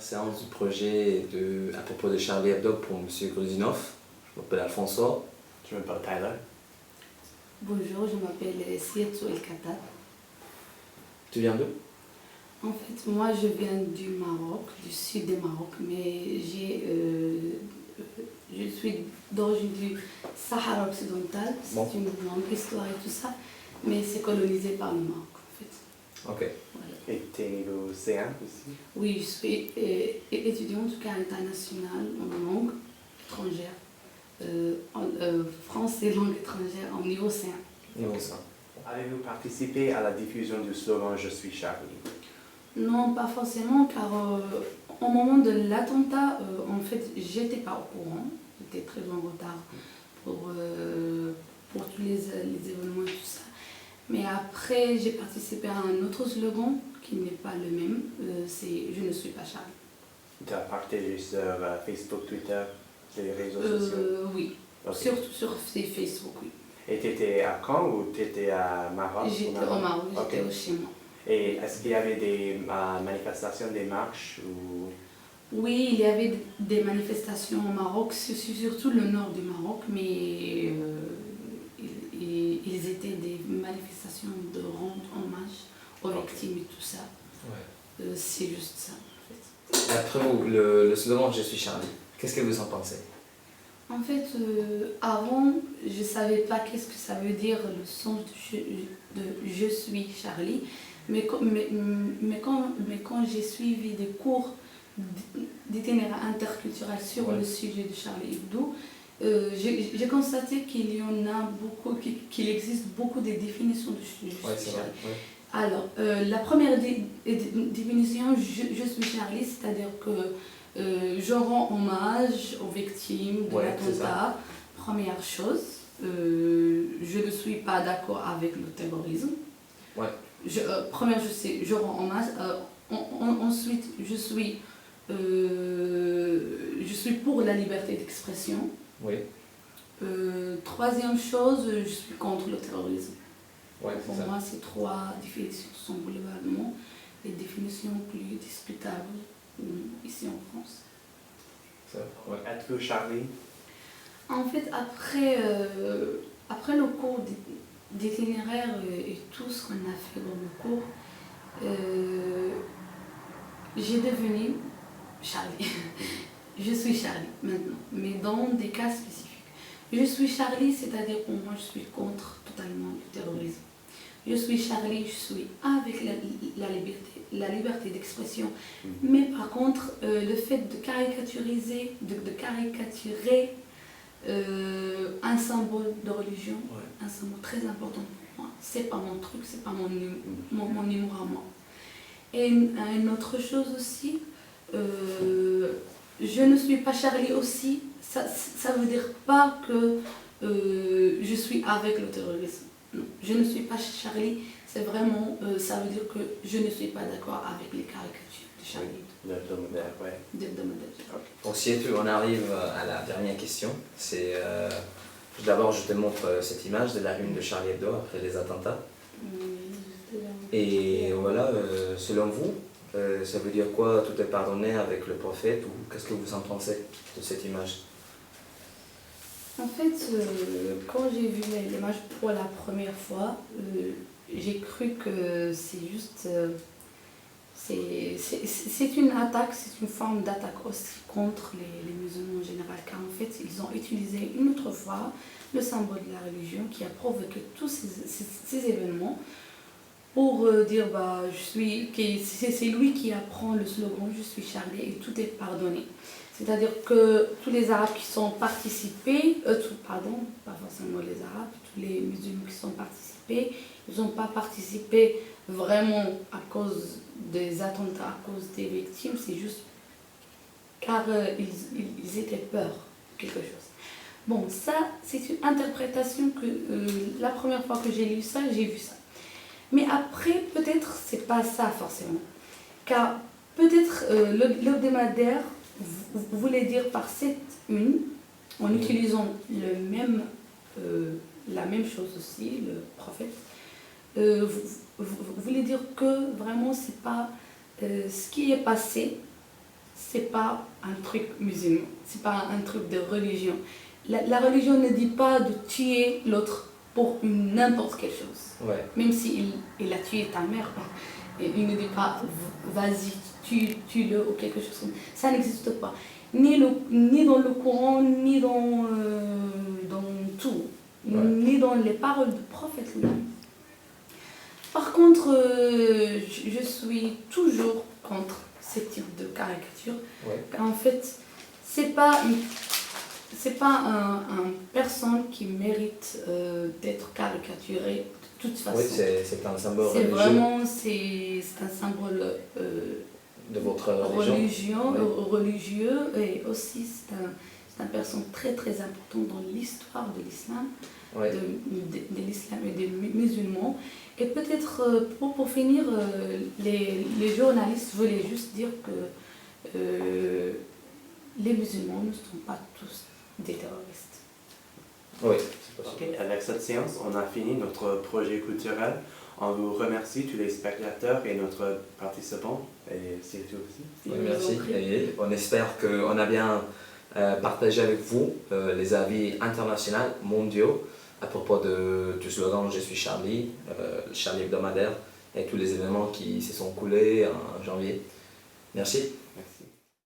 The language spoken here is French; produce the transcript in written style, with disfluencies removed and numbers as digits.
séance du projet à propos de Charlie Hebdo pour M. Gruzinov. Je m'appelle Alfonso. Je m'appelle Tyler. Bonjour, je m'appelle Sieto El Khatat. Tu viens d'où? En fait, moi je viens du Maroc, du sud du Maroc, mais je suis d'origine du Sahara occidental. C'est Bon. une longue histoire et tout ça, mais c'est colonisé par le Maroc en fait. Ok. Voilà. Et tu es niveau C1 aussi? Oui, je suis étudiante au cas international en langue étrangère, français langue étrangère en niveau C1. Niveau ça. Avez-vous participé à la diffusion du slogan « Je suis Charlie » ? Non, pas forcément, car au moment de l'attentat, en fait, j'étais pas au courant. J'étais très en retard pour tous les événements et tout ça. Mais après, j'ai participé à un autre slogan qui n'est pas le même, c'est « Je ne suis pas Charlie ». Tu as partagé sur Facebook, Twitter, les réseaux sociaux? Oui, Ok. surtout sur Facebook, oui. Et tu étais à Caen ou tu étais à Maroc? J'étais au Maroc, j'étais Ok. chez moi. Et est-ce qu'il y avait des manifestations, des marches ou... Oui, il y avait des manifestations au Maroc, surtout le nord du Maroc, mais ils étaient des manifestations de rendre hommage aux victimes et tout ça. Ouais. C'est juste ça, en fait. Après vous, le slogan Je suis Charlie, qu'est-ce que vous en pensez? En fait, avant, je ne savais pas qu'est-ce que ça veut dire le sens de je suis Charlie, mais quand j'ai suivi des cours d'itinéraire interculturel sur le sujet de Charlie Hebdo, j'ai constaté qu'il y en a beaucoup, qu'il existe beaucoup de définitions de je suis Ouais, c'est vrai. Charlie. Ouais. Alors, la première définition, je suis Charlie, c'est-à-dire que je rends hommage aux victimes de Ouais, c'est l'attentat. Première chose, je ne suis pas d'accord avec le terrorisme. Ouais. Première chose, c'est je rends hommage. Ensuite, je suis pour la liberté d'expression. Oui. Troisième chose, je suis contre le terrorisme. Ouais, Pour c'est ça. moi, ces trois définitions sont globalement les définitions plus discutables ici en France. Ça, ouais. Êtes-vous Charlie? En fait, après le cours d'itinéraire et tout ce qu'on a fait dans le cours, j'ai devenu Charlie. Je suis Charlie maintenant, mais dans des cas spécifiques. Je suis Charlie, c'est-à-dire pour moi, je suis contre totalement le terrorisme. Je suis Charlie, je suis avec la liberté d'expression. Mais par contre, le fait de caricaturiser, de caricaturer un symbole de religion, un symbole très important pour moi, c'est pas mon truc, c'est pas mon humour à moi. Et une autre chose aussi, je ne suis pas Charlie aussi, ça veut dire pas que je suis avec le terrorisme. Non, je ne suis pas Charlie, c'est vraiment, ça veut dire que je ne suis pas d'accord avec les caricatures de Charlie. L'hebdomadaire, ouais. D'hebdomadaire. Donc si on arrive à la dernière question, c'est d'abord je te montre cette image de la une de Charlie Hebdo après les attentats. Et voilà, selon vous, ça veut dire quoi, tout est pardonné avec le prophète, ou qu'est-ce que vous en pensez de cette image? En fait, quand j'ai vu l'image pour la première fois, j'ai cru que c'est juste... c'est une attaque, c'est une forme d'attaque aussi contre les musulmans en général, car en fait, ils ont utilisé une autre fois le symbole de la religion qui a provoqué tous ces événements pour dire bah, c'est lui qui apprend le slogan « Je suis Charlie » et tout est pardonné. C'est-à-dire que tous les Arabes qui sont participés, pardon, pas forcément les Arabes, tous les musulmans qui sont participés, ils n'ont pas participé vraiment à cause des attentats, à cause des victimes, c'est juste car ils étaient peur, quelque chose. Bon, ça, c'est une interprétation que la première fois que j'ai lu ça, j'ai vu ça. Mais après, peut-être, c'est pas ça forcément. Car peut-être l'hebdomadaire voulait dire par cette une, en utilisant la même chose aussi, le prophète, voulait dire que vraiment c'est pas ce qui est passé, c'est pas un truc musulman, c'est pas un truc de religion. La religion ne dit pas de tuer l'autre pour n'importe quelle chose. Ouais. Même s'il il a tué ta mère, il ne dit pas vas-y, tue-le ou quelque chose comme ça. Ça n'existe pas. Ni dans le Coran, ni dans tout, ni dans les paroles du prophète. Par contre, je suis toujours contre ce type de caricature. Ouais. En fait, c'est pas une personne qui mérite d'être caricaturée de toute façon. Oui, c'est un symbole C'est religieux vraiment c'est un symbole de votre religion. religieux et aussi c'est une personne très très importante dans l'histoire de l'islam, Ouais. de l'islam et des musulmans. Et peut-être pour finir, les journalistes voulaient juste dire que les musulmans ne sont pas tous des terroristes. Oui, c'est possible. Ok, avec cette séance, on a fini notre projet culturel. On vous remercie tous les spectateurs et notre participants. Et c'est tout aussi. Oui, Ils nous merci. ont pris. Et on espère qu'on a bien partagé avec vous les avis internationaux, mondiaux, à propos du slogan Je suis Charlie, Charlie hebdomadaire, et tous les événements qui se sont coulés en janvier. Merci.